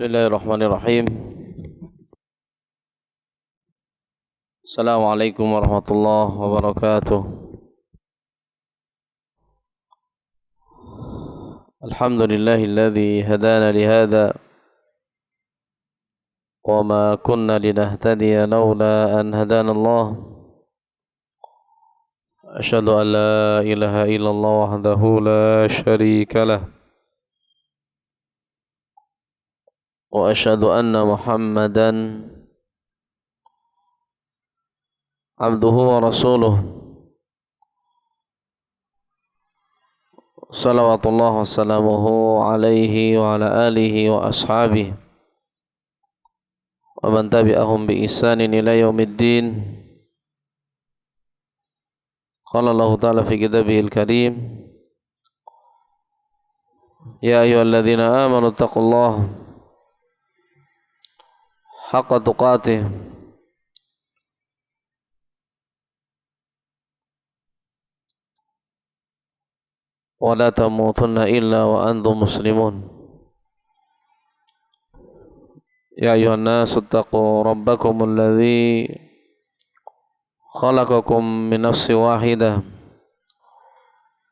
Bismillahirrahmanirrahim. Assalamualaikum warahmatullahi wabarakatuh. Alhamdulillahilladzi hadana lihada wa ma kunna linahtadiya laula an hadana Allah. Asyhadu an la ilaha illallah wahdahu la syarika lah. Wa asyhadu anna Muhammadan abduhu wa rasuluh. Salawatullah wassalamuhu alaihi wa ala alihi wa ashabihi wa man tabi'ahum bi ihsanin ila yaumiddin. Qala Allah ta'ala fi kitabihil karim, ya ayyuhalladzina amanu taqullaha haqqa tuqatih wa la tamutunna illa wa antum muslimun. Ya ayuhan nasu taqu rabbakumul ladzi khalaqakum min nafsin wahidah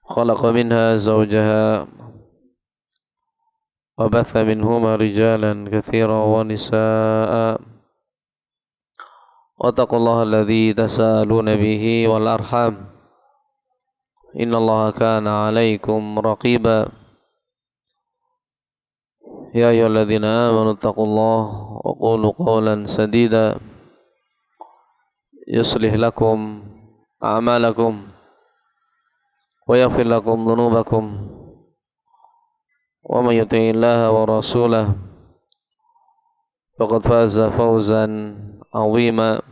khalaqa minha zawjaha wa batha minhuma rijalan katsiran wa nisaa'a wattaqullaha alladzi tasaaluna bihi wal arham innallaha kana 'alaikum raqiba. Ya ayyuhalladzina amanu taqullaha wa qulu qawlan sadida yuslih lakum a'malakum wa yaghfir lakum dhunubakum wa may yuti'illaha wa rasulahu faqad faza fawzan 'azima.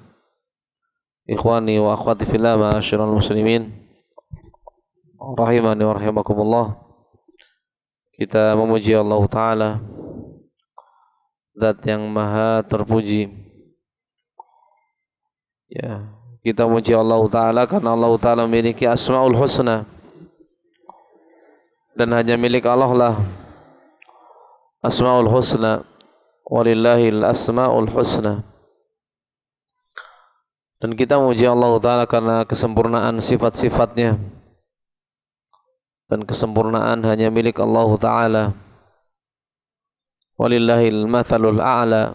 Ikhwani wa akhwati fillah, ma'asyiral muslimin rahimani wa rahimakumullah. Kita memuji Allah Ta'ala, Zat yang maha terpuji. Ya, kita memuji Allah Ta'ala karena Allah Ta'ala memiliki asma'ul husna, dan hanya milik Allah lah asma'ul husna. Walillahil asma'ul husna. Dan kita memuji Allah Ta'ala karena kesempurnaan sifat-sifatnya, dan kesempurnaan hanya milik Allah Ta'ala. Walillahil mathalul a'la.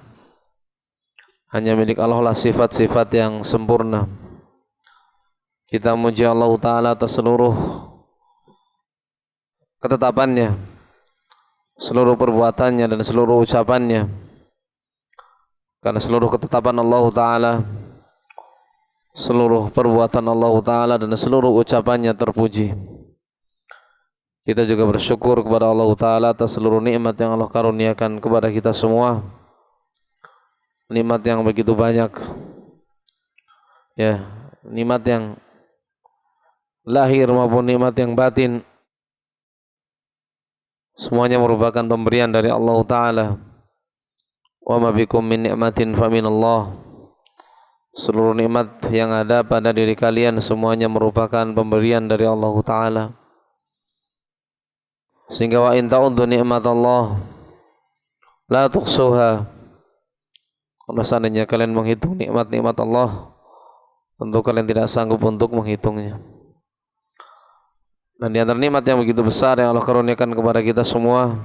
Hanya milik Allah lah sifat-sifat yang sempurna. Kita memuji Allah Ta'ala atas seluruh ketetapannya, seluruh perbuatannya dan seluruh ucapannya. Karena seluruh ketetapan Allah Ta'ala, seluruh perbuatan Allah Ta'ala dan seluruh ucapannya terpuji. Kita juga bersyukur kepada Allah Ta'ala atas seluruh nikmat yang Allah karuniakan kepada kita semua. Nikmat yang begitu banyak, ya, nikmat yang lahir maupun nikmat yang batin, semuanya merupakan pemberian dari Allah Ta'ala. Wa ma bikum min ni'matin fa minallah. Seluruh nikmat yang ada pada diri kalian semuanya merupakan pemberian dari Allah Ta'ala. Sehingga wa in ta'uddu ni'matallah la tuhsuha. Kalau seandainya kalian menghitung nikmat-nikmat Allah, tentu kalian tidak sanggup untuk menghitungnya. Dan di antara nikmat yang begitu besar yang Allah karuniakan kepada kita semua,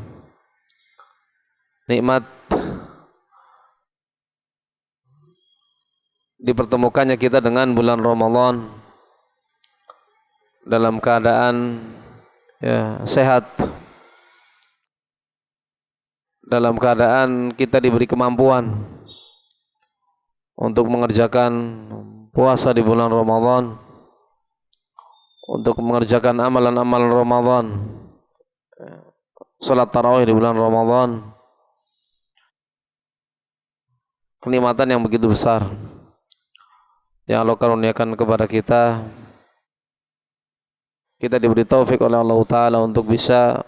nikmat dipertemukannya kita dengan bulan Ramadan dalam keadaan sehat, dalam keadaan kita diberi kemampuan untuk mengerjakan puasa di bulan Ramadan, untuk mengerjakan amalan-amalan Ramadan, salat tarawih di bulan Ramadan. Kenikmatan yang begitu besar yang Allah karuniakan kepada kita. Kita diberi taufik oleh Allah Ta'ala untuk bisa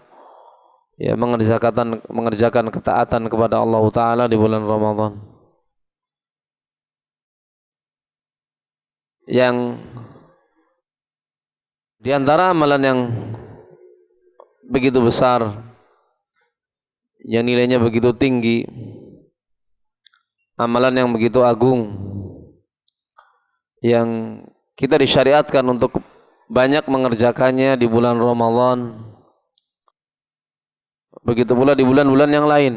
mengerjakan ketaatan kepada Allah Ta'ala di bulan Ramadan. Yang di antara amalan yang begitu besar yang nilainya begitu tinggi, amalan yang begitu agung, yang kita disyariatkan untuk banyak mengerjakannya di bulan Ramadan, begitu pula di bulan-bulan yang lain,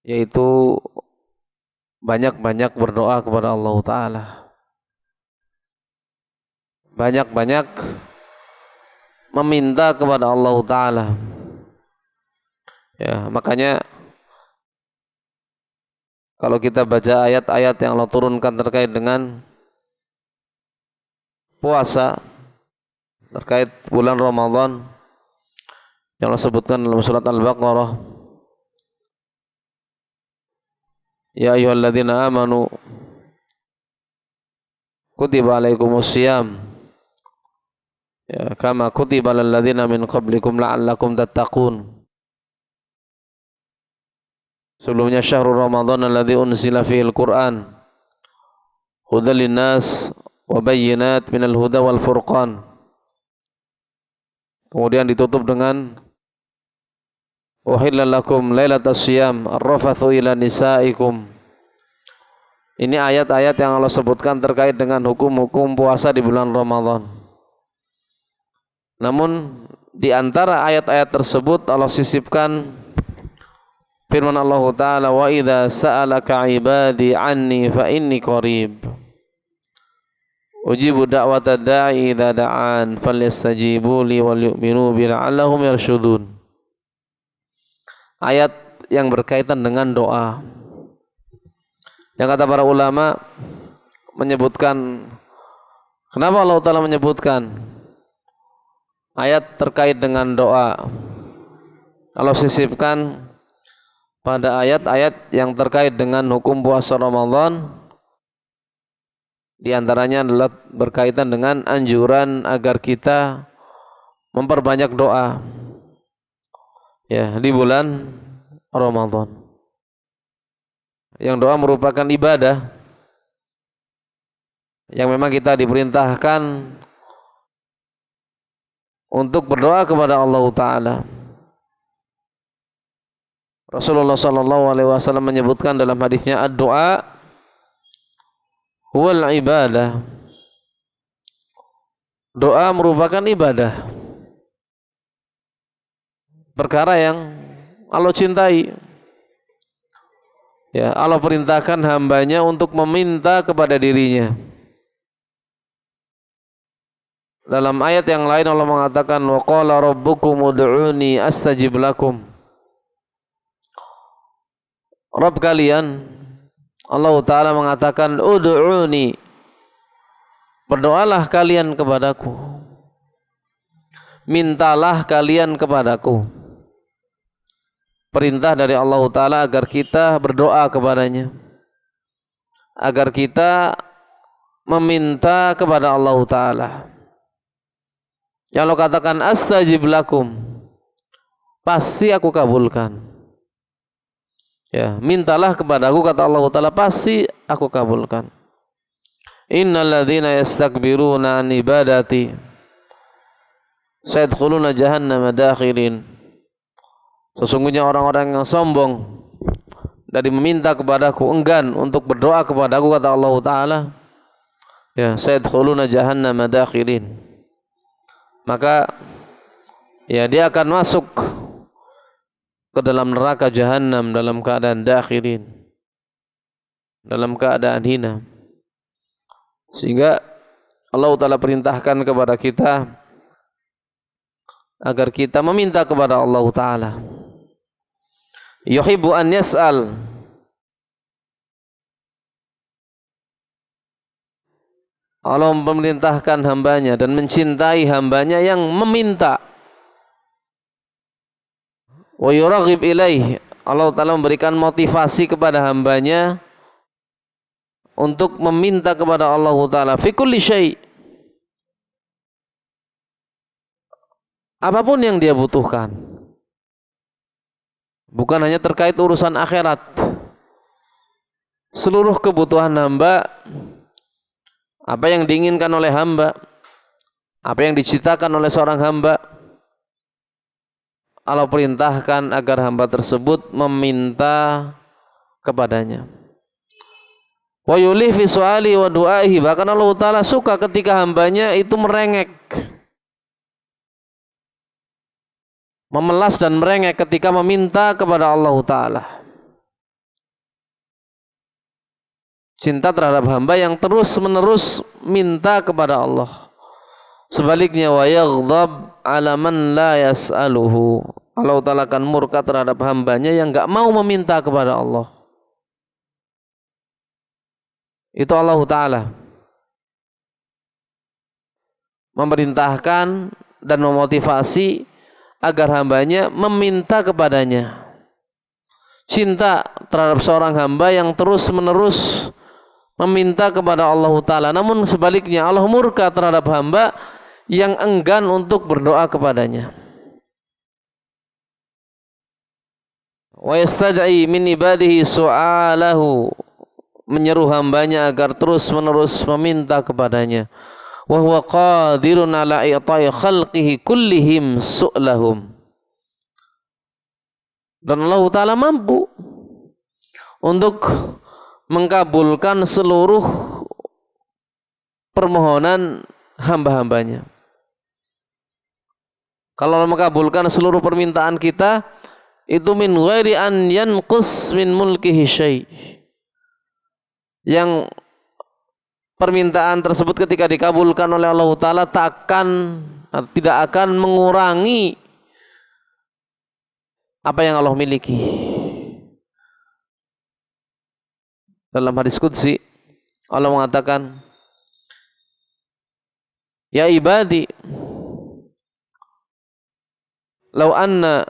yaitu banyak-banyak berdoa kepada Allah Ta'ala, banyak-banyak meminta kepada Allah Ta'ala. Ya, makanya kalau kita baca ayat-ayat yang Allah turunkan terkait dengan puasa, terkait bulan Ramadan, yang Allah sebutkan dalam surat Al-Baqarah, ya ayyuhalladzina amanu kutiba alaikumusiyam, ya kama kutiba alal ladzina min qablikum la'allakum tattaqun. Sebelumnya syahrul Ramadan alladzi unzila fihil Qur'an hudal linnas wa bayyinat minal huda wal furqan. Kemudian ditutup dengan uhilla lakum lailatas syiyam arrafathu ila nisaikum. Ini ayat-ayat yang Allah sebutkan terkait dengan hukum-hukum puasa di bulan Ramadan. Namun di antara ayat-ayat tersebut Allah sisipkan firman Allah Ta'ala, wa idza sa'alaka ibadi anni fa inni qarib ujibu da'wata da'i idza da'an falyastajibu li wal yu'minu bi la'allahum yarshudun. Ayat yang berkaitan dengan doa, yang kata para ulama menyebutkan, kenapa Allah Ta'ala menyebutkan ayat terkait dengan doa, Allah sisipkan pada ayat-ayat yang terkait dengan hukum puasa Ramadan. Di antaranya adalah berkaitan dengan anjuran agar kita memperbanyak doa, ya, di bulan Ramadan. Yang doa merupakan ibadah yang memang kita diperintahkan untuk berdoa kepada Allah Ta'ala. Rasulullah sallallahu alaihi wasallam menyebutkan dalam hadisnya, ad-du'a huwal ibadah. Doa merupakan ibadah, perkara yang Allah cintai. Ya, Allah perintahkan hambanya untuk meminta kepada dirinya. Dalam ayat yang lain Allah mengatakan, wa qala rabbukum ud'uni astajib lakum. Rabb kalian, Allah Ta'ala mengatakan, ud'uni, berdoalah kalian kepadaku, mintalah kalian kepadaku. Perintah dari Allah Ta'ala agar kita berdoa kepadanya, agar kita meminta kepada Allah Ta'ala. Yang Allah katakan, astajib lakum, pasti aku kabulkan. Ya, mintalah kepadaku, kata Allah Ta'ala, pasti aku kabulkan. Innal ladzina yastakbiruna an ibadati sayadkhuluna jahannama dakhirin. Sesungguhnya orang-orang yang sombong dari meminta kepadaku, enggan untuk berdoa kepadaku, kata Allah Ta'ala, ya, sayadkhuluna jahannama dakhirin, maka ya dia akan masuk ke dalam neraka Jahannam dalam keadaan dakhirin, dalam keadaan hina. Sehingga Allah Ta'ala perintahkan kepada kita agar kita meminta kepada Allah Ta'ala. Yuhibbu an yas'al, Allah memerintahkan hambanya dan mencintai hambanya yang meminta. Wa yuraghib ilaih, Allah Ta'ala memberikan motivasi kepada hambanya untuk meminta kepada Allah Ta'ala fi kulli syai', apapun yang dia butuhkan, bukan hanya terkait urusan akhirat. Seluruh kebutuhan hamba, apa yang diinginkan oleh hamba, apa yang diciptakan oleh seorang hamba, Allah perintahkan agar hamba tersebut meminta kepadanya. Wa yulih fi su'ali wa du'aihi, bahkan Allah Ta'ala suka ketika hambanya itu merengek, memelas dan merengek ketika meminta kepada Allah Ta'ala. Cinta terhadap hamba yang terus menerus minta kepada Allah. Sebaliknya wa yaghdab ala man la yas'aluhu, Allah Ta'ala akan murka terhadap hambanya yang enggak mau meminta kepada Allah. Itu Allah Ta'ala memerintahkan dan memotivasi agar hambanya meminta kepadanya. Cinta terhadap seorang hamba yang terus menerus meminta kepada Allah Ta'ala. Namun sebaliknya Allah murka terhadap hamba yang enggan untuk berdoa kepadanya. Wa yastad'i min ibadihi su'alahu, menyeru hambanya agar terus menerus meminta kepadanya. Wa huwa qadirun ala i'ta'i khalqihi kullihim su'lahum, dan Allah Ta'ala mampu untuk mengabulkan seluruh permohonan hamba-hambanya. Kalau Allah mengabulkan seluruh permintaan kita, itu min ghairi an yanqus min mulkihi syai', yang permintaan tersebut ketika dikabulkan oleh Allah Ta'ala tidak akan mengurangi apa yang Allah miliki. Dalam hadis qudsi Allah mengatakan, ya ibadi law anna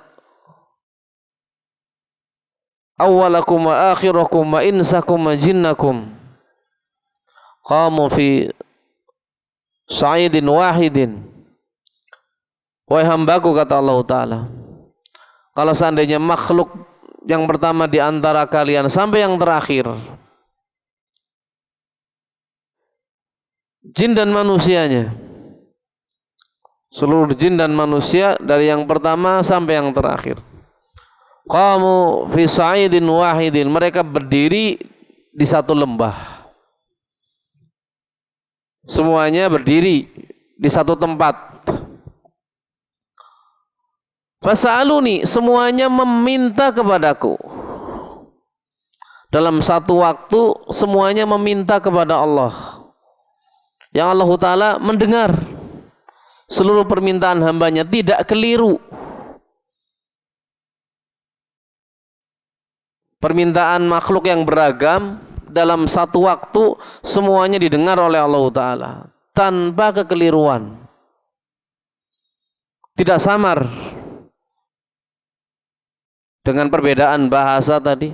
awwalakum wa akhirakum wa insakum wa jinnakum qamu fi sa'idin wahidin. Wahai hambaku, kata Allah Ta'ala, kalau seandainya makhluk yang pertama di antara kalian sampai yang terakhir, jin dan manusianya, seluruh jin dan manusia dari yang pertama sampai yang terakhir, qamu fi sa'idin wahidin, mereka berdiri di satu lembah, semuanya berdiri di satu tempat. Fasa'aluni, semuanya meminta kepadaku. Dalam satu waktu semuanya meminta kepada Allah, yang Allah Ta'ala mendengar seluruh permintaan hambanya, tidak keliru. Permintaan makhluk yang beragam dalam satu waktu semuanya didengar oleh Allah Ta'ala tanpa kekeliruan, tidak samar. Dengan perbedaan bahasa tadi,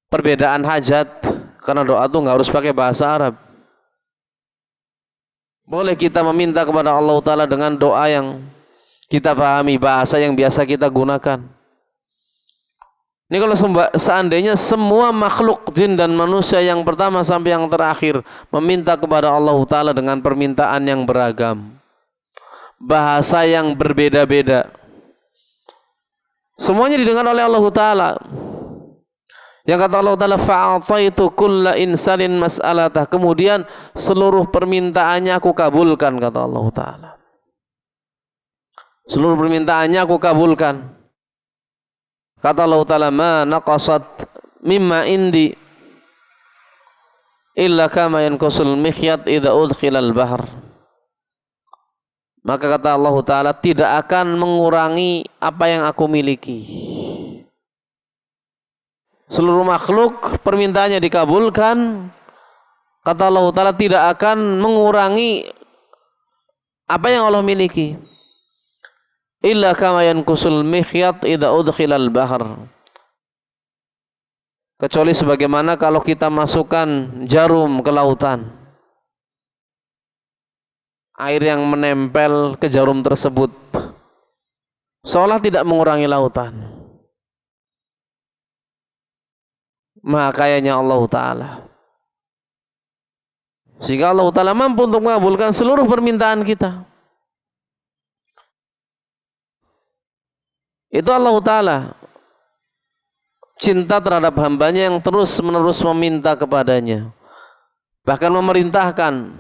perbedaan hajat, karena doa itu nggak harus pakai bahasa Arab. Boleh kita meminta kepada Allah Ta'ala dengan doa yang kita pahami, bahasa yang biasa kita gunakan. Ini kalau seandainya semua makhluk jin dan manusia yang pertama sampai yang terakhir meminta kepada Allah Ta'ala dengan permintaan yang beragam, bahasa yang berbeda-beda, semuanya didengar oleh Allah Ta'ala. Yang kata Allah Ta'ala, fa'ataitu kulla insanin mas'alatah, kemudian seluruh permintaannya aku kabulkan, kata Allah Ta'ala. Seluruh permintaannya aku kabulkan. Kata Allah Ta'ala, ma naqasat mimma indi illa kama yanqusul mikhyat idza udkhilal bahr. Maka kata Allah Ta'ala, tidak akan mengurangi apa yang aku miliki. Seluruh makhluk permintaannya dikabulkan. Kata Allah Ta'ala, tidak akan mengurangi apa yang Allah miliki. Illa kama yanqusul mikhyat idza udkhilal bahr. Kecuali sebagaimana kalau kita masukkan jarum ke lautan, air yang menempel ke jarum tersebut seolah tidak mengurangi lautan. Maha kayanya Allah Ta'ala, sehingga Allah Ta'ala mampu untuk mengabulkan seluruh permintaan kita. Itu Allah Ta'ala cinta terhadap hambanya yang terus menerus meminta kepadanya, bahkan memerintahkan,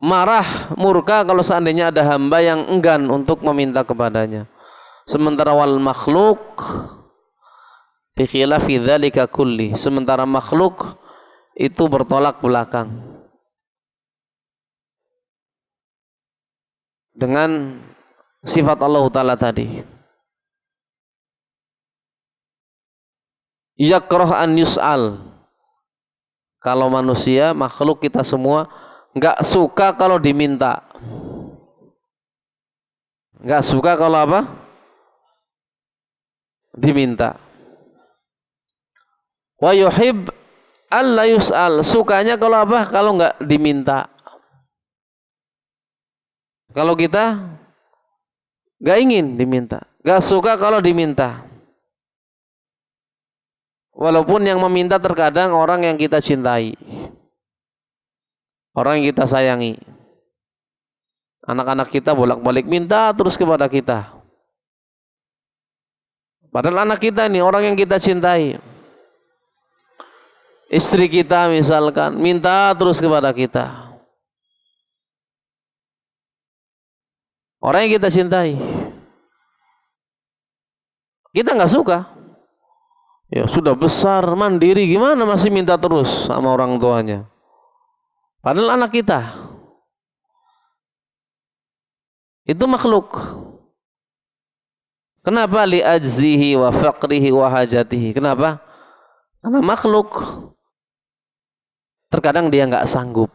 marah, murka kalau seandainya ada hamba yang enggan untuk meminta kepadanya. Sementara wal makhluk bi khilafi dzalika kulli, sementara makhluk itu bertolak belakang dengan sifat Allah Ta'ala tadi. Yakrah an yus'al, kalau manusia, makhluk kita semua nggak suka kalau diminta, nggak suka kalau apa? Diminta. Wa yuhib alla yus'al, sukanya kalau apa? Kalau nggak diminta. Kalau kita nggak ingin diminta, nggak suka kalau diminta. Walaupun yang meminta terkadang orang yang kita cintai, orang yang kita sayangi. Anak-anak kita bolak-balik minta terus kepada kita. Padahal anak kita ini orang yang kita cintai. Istri kita misalkan minta terus kepada kita. Orang yang kita cintai. Kita nggak suka. Ya sudah besar, mandiri, gimana masih minta terus sama orang tuanya? Padahal anak kita. Itu makhluk. Kenapa? Li ajzihi wa faqrihi wa hajatihi. Kenapa? Karena makhluk. Terkadang dia nggak sanggup.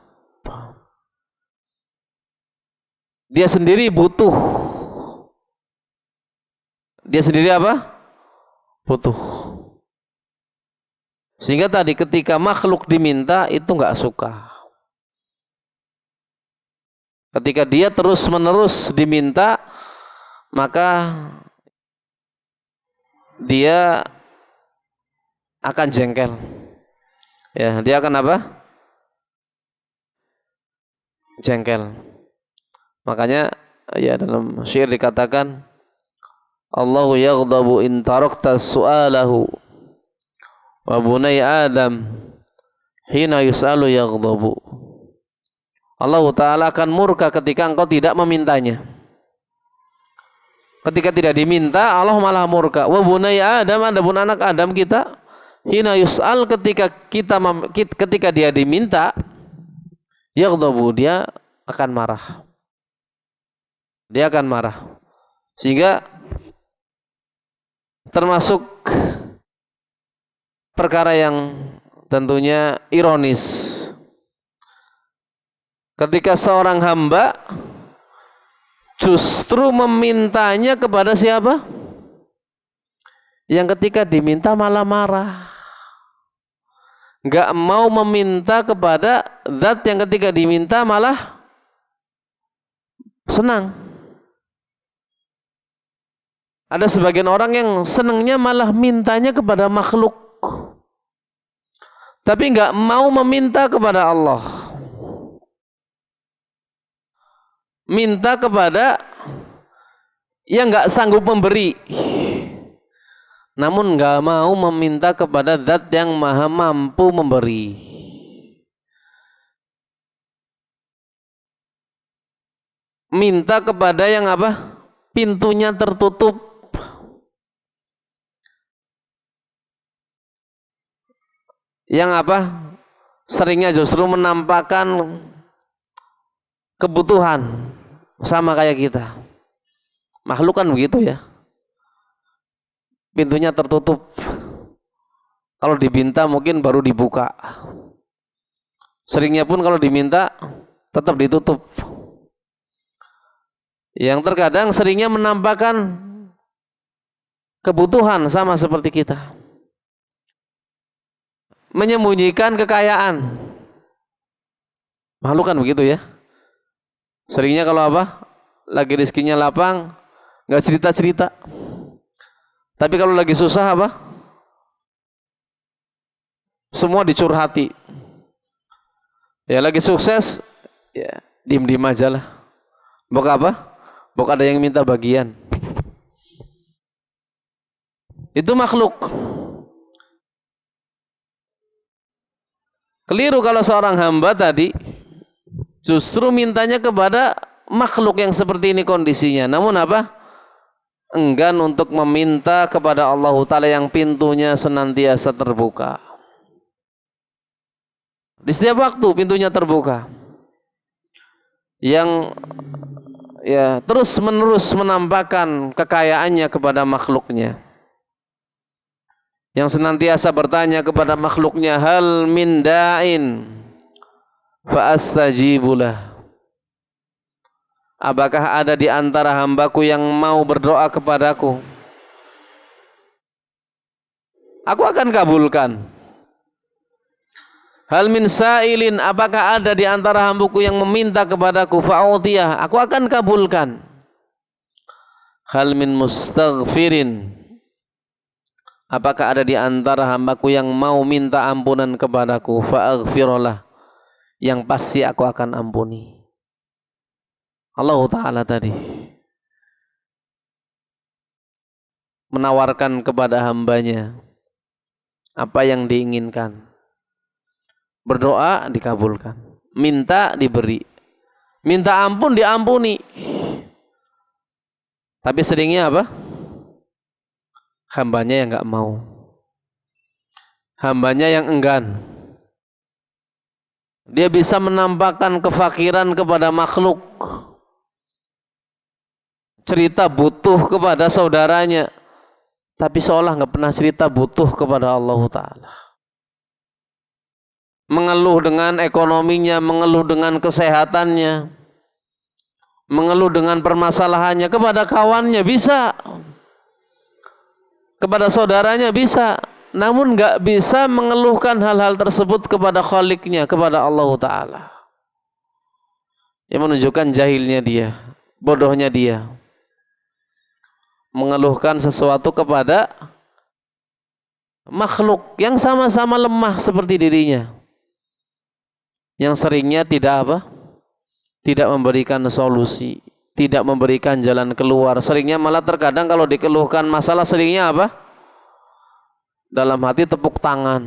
Dia sendiri butuh. Dia sendiri apa? Butuh. Sehingga tadi ketika makhluk diminta itu nggak suka. Ketika dia terus menerus diminta, maka dia akan jengkel. Ya, dia akan apa? Jengkel. Makanya ya dalam syair dikatakan, Allahu yaghdabu in tarakta su'alahu wa bunai Adam hina yus'alu yaghdabu. Allah Ta'ala akan murka ketika engkau tidak memintanya. Ketika tidak diminta, Allah malah murka. Wa bunai Adam, adapun anak Adam kita, hina yus'al, ketika dia diminta, yaghdabu, dia akan marah. Dia akan marah. Sehingga termasuk perkara yang tentunya ironis ketika seorang hamba justru memintanya kepada siapa? Yang ketika diminta malah marah, nggak mau meminta kepada zat yang ketika diminta malah senang. Ada sebagian orang yang senangnya malah mintanya kepada makhluk, tapi nggak mau meminta kepada Allah. Minta kepada yang nggak sanggup memberi, namun nggak mau meminta kepada zat yang maha mampu memberi. Minta kepada yang apa? Pintunya tertutup. Yang apa? Seringnya justru menampakkan kebutuhan sama kayak kita. Makhluk kan begitu ya. Pintunya tertutup. Kalau diminta mungkin baru dibuka. Seringnya pun kalau diminta tetap ditutup. Yang terkadang seringnya menampakkan kebutuhan sama seperti kita. Menyembunyikan kekayaan. Makhluk kan begitu ya. Seringnya kalau apa? Lagi rezekinya lapang, nggak cerita-cerita. Tapi kalau lagi susah apa? Semua dicurhati. Ya lagi sukses, ya diem-diem aja lah. Bok apa? Bok ada yang minta bagian. Itu makhluk. Keliru kalau seorang hamba tadi justru mintanya kepada makhluk yang seperti ini kondisinya. Namun apa? Enggan untuk meminta kepada Allah Ta'ala yang pintunya senantiasa terbuka. Di setiap waktu pintunya terbuka. Yang ya terus menerus menampakkan kekayaannya kepada makhluknya. Yang senantiasa bertanya kepada makhluknya, hal min da'in fa astajibulah. Apakah ada di antara hambaku yang mau berdoa kepadaku? Aku akan kabulkan. Hal min sa'ilin, apakah ada di antara hambaku yang meminta kepadaku? Fa'udiyah, aku akan kabulkan. Hal min mustaghfirin, apakah ada di antara hambaku yang mau minta ampunan kepadaku? Fa'aghfirullah, yang pasti aku akan ampuni. Allah Ta'ala tadi menawarkan kepada hambanya apa yang diinginkan. Berdoa dikabulkan, minta diberi, minta ampun diampuni. Tapi seringnya apa? Hambanya yang enggak mau, hambanya yang enggan. Dia bisa menampakkan kefakiran kepada makhluk, cerita butuh kepada saudaranya, tapi seolah nggak pernah cerita butuh kepada Allah Ta'ala. Mengeluh dengan ekonominya, mengeluh dengan kesehatannya, mengeluh dengan permasalahannya kepada kawannya bisa, kepada saudaranya bisa, namun nggak bisa mengeluhkan hal-hal tersebut kepada Khaliknya, kepada Allah Ta'ala. Yang menunjukkan jahilnya dia, bodohnya dia, mengeluhkan sesuatu kepada makhluk yang sama-sama lemah seperti dirinya, yang seringnya tidak apa? Tidak memberikan solusi, tidak memberikan jalan keluar. Seringnya malah terkadang kalau dikeluhkan masalah seringnya apa? Dalam hati tepuk tangan.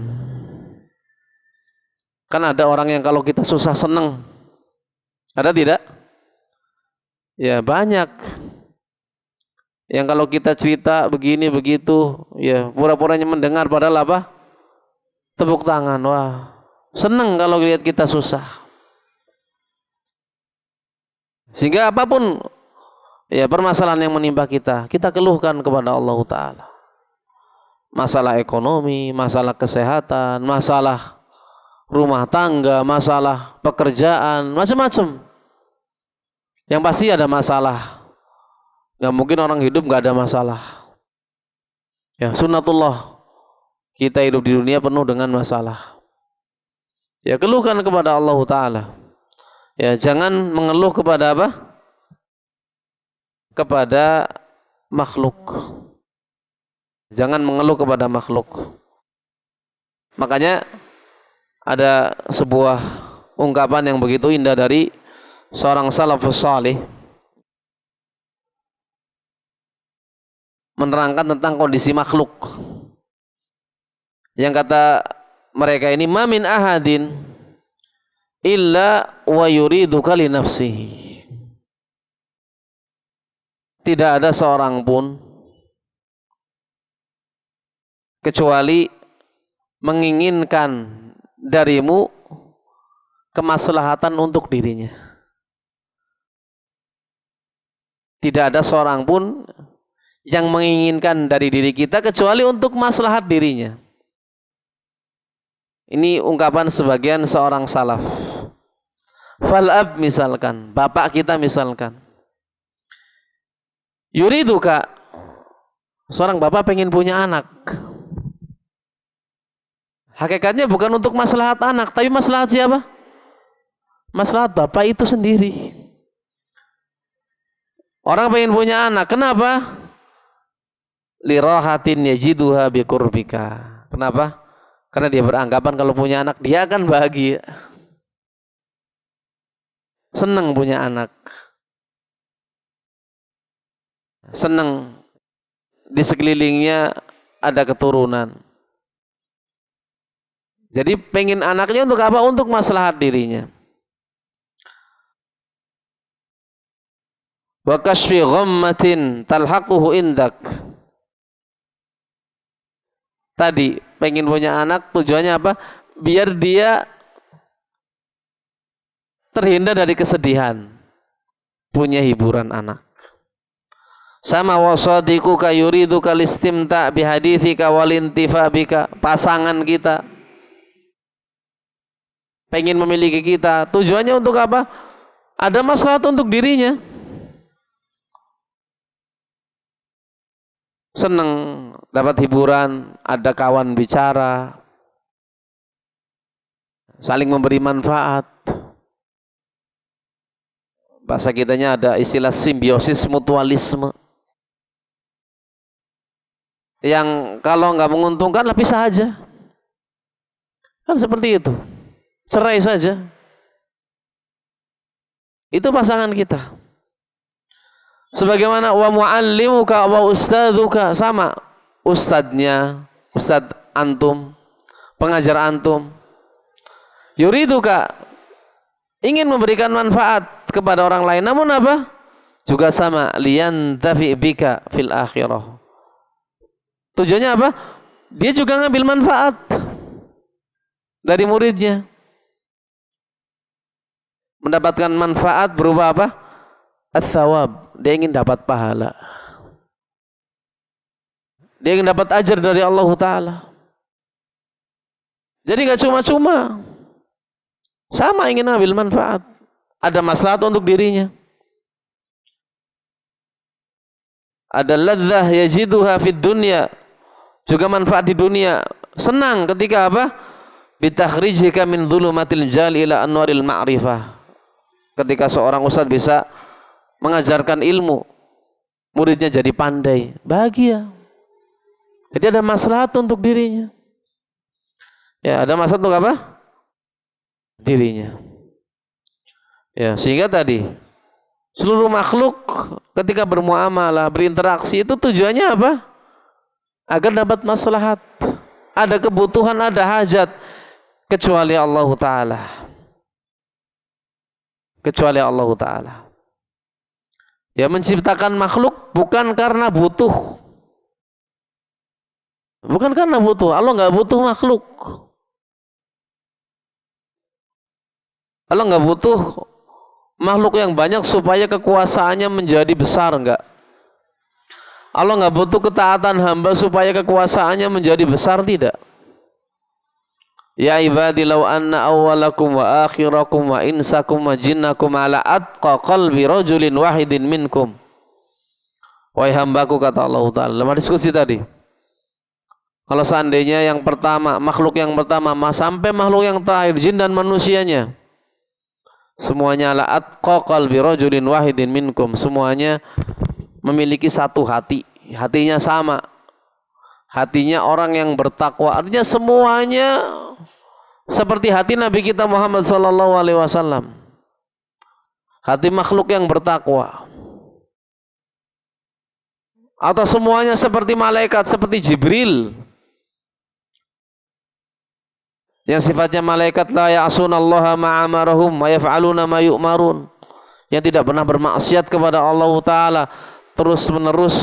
Kan ada orang yang kalau kita susah seneng. Ada tidak? Ya banyak. Yang kalau kita cerita begini begitu, ya pura-puranya mendengar padahal apa? Tepuk tangan. Wah, seneng kalau lihat kita susah. Sehingga apapun ya permasalahan yang menimpa kita, kita keluhkan kepada Allah Ta'ala. Masalah ekonomi, masalah kesehatan, masalah rumah tangga, masalah pekerjaan, macam-macam. Yang pasti ada masalah. Gak mungkin orang hidup gak ada masalah. Ya sunnatullah, kita hidup di dunia penuh dengan masalah. Ya keluhkan kepada Allah Ta'ala. Ya jangan mengeluh kepada apa? Kepada makhluk. Jangan mengeluh kepada makhluk. Makanya ada sebuah ungkapan yang begitu indah dari seorang salafus salih menerangkan tentang kondisi makhluk. Yang kata mereka ini, ma min ahadin illa wa yuriduka li nafsihi. Tidak ada seorang pun kecuali menginginkan darimu kemaslahatan untuk dirinya. Tidak ada seorang pun yang menginginkan dari diri kita kecuali untuk maslahat dirinya. Ini ungkapan sebagian seorang salaf. Fal'ab misalkan, bapak kita misalkan, yuriduka, seorang bapak pengen punya anak. Hakikatnya bukan untuk maslahat anak, tapi maslahat siapa? Maslahat bapak itu sendiri. Orang pengen punya anak, kenapa? Lirahatin yajiduha biqurbika. Kenapa? Karena dia beranggapan kalau punya anak dia akan bahagia. Senang punya anak. Senang di sekelilingnya ada keturunan. Jadi pengen anaknya untuk apa? Untuk maslahat dirinya. Wa kashfi ghammatin talhaquhu indak. Tadi pengen punya anak tujuannya apa? Biar dia terhindar dari kesedihan. Punya hiburan anak. Sama wasadiquka yuriduka listimta bihadithika walintifa bika. Pasangan kita pengen memiliki kita, tujuannya untuk apa? Ada maslahat untuk dirinya. Senang dapat hiburan, ada kawan bicara, saling memberi manfaat. Bahasa kitanya ada istilah simbiosis mutualisme. Yang kalau nggak menguntungkan lah pisah aja. Kan seperti itu. Cerai saja. Itu pasangan kita. Sebagaimana wa muallimuka wa ustadzuka, sama ustadznya, ustadz antum, pengajar antum. Yuriduka, ingin memberikan manfaat kepada orang lain, namun apa? Juga sama, liyantafi bika fil akhirah. Tujuannya apa? Dia juga ngambil manfaat dari muridnya. Mendapatkan manfaat berupa apa? Ats-tsawab. Dia ingin dapat pahala. Dia ingin dapat ajar dari Allah Ta'ala. Jadi gak cuma-cuma. Sama ingin ambil manfaat. Ada maslahat untuk dirinya. Ada ladzah yajiduha fid dunya. Juga manfaat di dunia. Senang ketika apa? Bitakhrijika min dhulumatil jahli ila anwaril ma'rifah. Ketika seorang ustadz bisa mengajarkan ilmu, muridnya jadi pandai, bahagia. Jadi ada maslahat untuk dirinya. Ya, ada maslahat untuk apa? Dirinya. Ya, sehingga tadi seluruh makhluk ketika bermuamalah, berinteraksi itu tujuannya apa? Agar dapat maslahat. Ada kebutuhan, ada hajat, kecuali Allah Ta'ala. Kecuali Allah Ta'ala. Ya, menciptakan makhluk bukan karena butuh. Bukan karena butuh. Allah nggak butuh makhluk. Allah nggak butuh makhluk yang banyak supaya kekuasaannya menjadi besar, enggak. Allah nggak butuh ketaatan hamba supaya kekuasaannya menjadi besar, tidak. Ya ibadi law anna awwalakum wa akhirakum wa insakum wa jinnakum ala atqa qalbi rajulin wahidin minkum. Wahai hambaku, kata Allah Ta'ala dalam diskusi tadi, kalau seandainya yang pertama, makhluk yang pertama sampai makhluk yang terakhir, jin dan manusianya, semuanya ala atqa qalbi rajulin wahidin minkum, semuanya memiliki satu hati, hatinya sama, hatinya orang yang bertakwa. Artinya semuanya seperti hati Nabi kita Muhammad sallallahu alaihi wasallam. Hati makhluk yang bertakwa. Atau semuanya seperti malaikat, seperti Jibril. Yang sifatnya malaikat la ya'sunallaha ma amarahum wa yaf'aluna ma yu'marun. Yang tidak pernah bermaksiat kepada Allah Ta'ala, terus menerus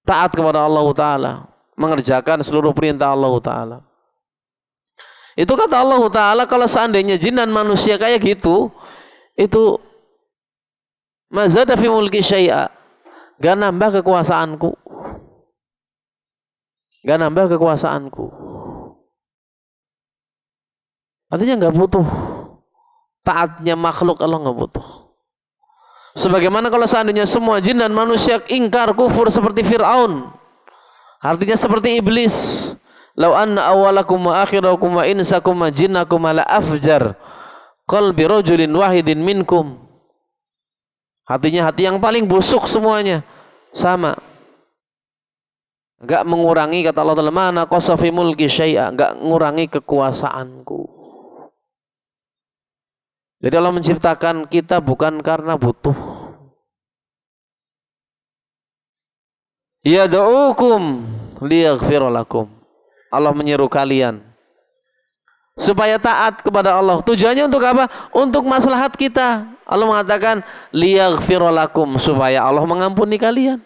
taat kepada Allah Ta'ala, mengerjakan seluruh perintah Allah Ta'ala. Itu kata Allah Ta'ala, kalau seandainya jin dan manusia kayak gitu, itu mazada fi mulki syai'a, gak nambah kekuasaanku, gak nambah kekuasaanku. Artinya gak butuh taatnya makhluk, Allah gak butuh. Sebagaimana kalau seandainya semua jin dan manusia ingkar kufur seperti Fir'aun, artinya seperti iblis. Lau anna awalakum wa akhirakum wa insakum wa jinnakum ala afjar qalbi rajulin wahidin minkum. Hatinya hati yang paling busuk semuanya. Sama. Enggak mengurangi, kata Allah Ta'ala, mana qasafi mulki syai'a, enggak mengurangi kekuasaanku. Jadi Allah menciptakan kita bukan karena butuh. Yad'ukum liyaghfir lakum. Allah menyeru kalian supaya taat kepada Allah. Tujuannya untuk apa? Untuk maslahat kita. Allah mengatakan liyaghfir lakum, supaya Allah mengampuni kalian.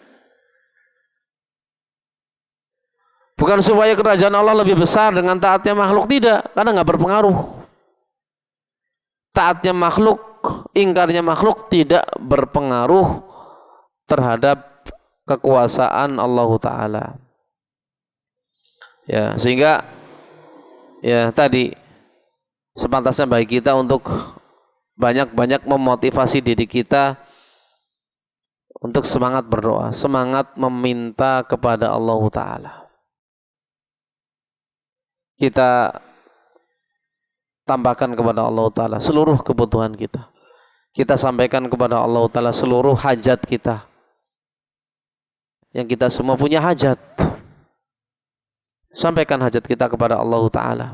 Bukan supaya kerajaan Allah lebih besar dengan taatnya makhluk, tidak, karena nggak berpengaruh. Taatnya makhluk, ingkarnya makhluk tidak berpengaruh terhadap kekuasaan Allah Ta'ala. Ya, sehingga ya tadi sepantasnya bagi kita untuk banyak-banyak memotivasi diri kita untuk semangat berdoa, semangat meminta kepada Allah Ta'ala. Kita tambahkan kepada Allah Ta'ala seluruh kebutuhan kita. Kita sampaikan kepada Allah Ta'ala seluruh hajat kita. Yang kita semua punya hajat. Sampaikan hajat kita kepada Allah Ta'ala.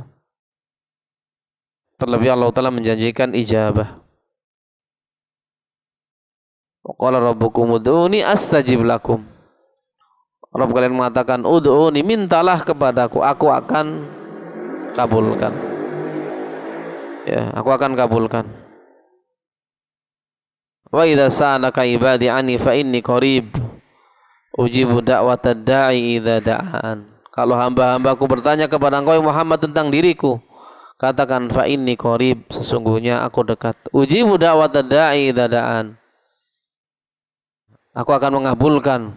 Terlebih Allah Ta'ala menjanjikan ijabah. Wa qala rabbukum ud'uni astajib lakum. Rabb kalian mengatakan ud'uni, mintalah kepadaku, aku akan kabulkan. Ya, aku akan kabulkan. Wa idza sa'alaka ibadi anni fa inni qarib ujibu da'watad da'i idza da'an. Kalau hamba-hambaku bertanya kepada engkau Muhammad tentang diriku, katakan fa inni qarib, sesungguhnya aku dekat. Ujibu da'watad da'i idza da'an. Aku akan mengabulkan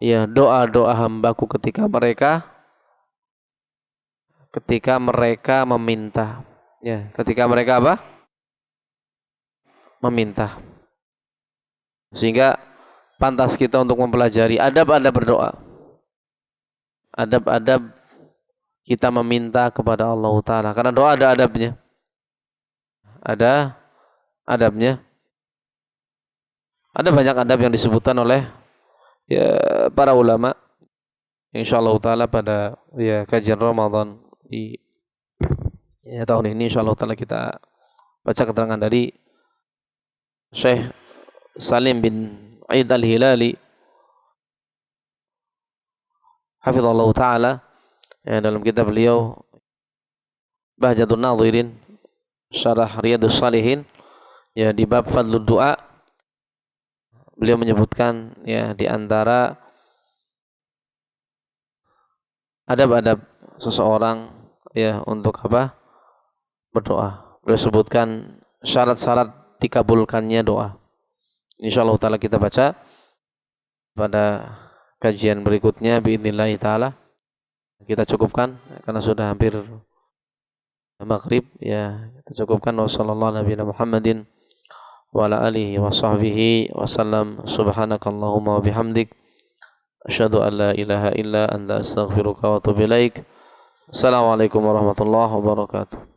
ya doa-doa hambaku ketika mereka meminta. Ya, ketika mereka apa? Meminta. Sehingga pantas kita untuk mempelajari adab-adab berdoa. Adab-adab kita meminta kepada Allah Ta'ala. Karena doa ada adabnya. Ada adabnya. Ada banyak adab yang disebutkan oleh ya, para ulama. InsyaAllah Ta'ala pada ya, kajian Ramadan di ya, tahun ini insyaallah ta'ala kita baca keterangan dari Syekh Salim bin Aid al-Hilali hafizallahu ta'ala ya, dalam kitab beliau Bahjatun Nadhirin Syarah Riyadhus Shalihin ya, di bab fadlud du'a beliau menyebutkan ya, di antara adab-adab seseorang ya untuk apa? Berdoa. Beliau sebutkan syarat-syarat dikabulkannya doa. Insyaallah ta'ala kita baca pada kajian berikutnya biidznillah ta'ala. Kita cukupkan karena sudah hampir maghrib ya. Kita cukupkan. Wassallallahu nabiyana Muhammadin wa ala alihi wa sahbihi wasallam. Subhanakallahumma wa bihamdik asyhadu an la ilaha illa anta astaghfiruka wa atubu ilaik. Assalamualaikum warahmatullahi wabarakatuh.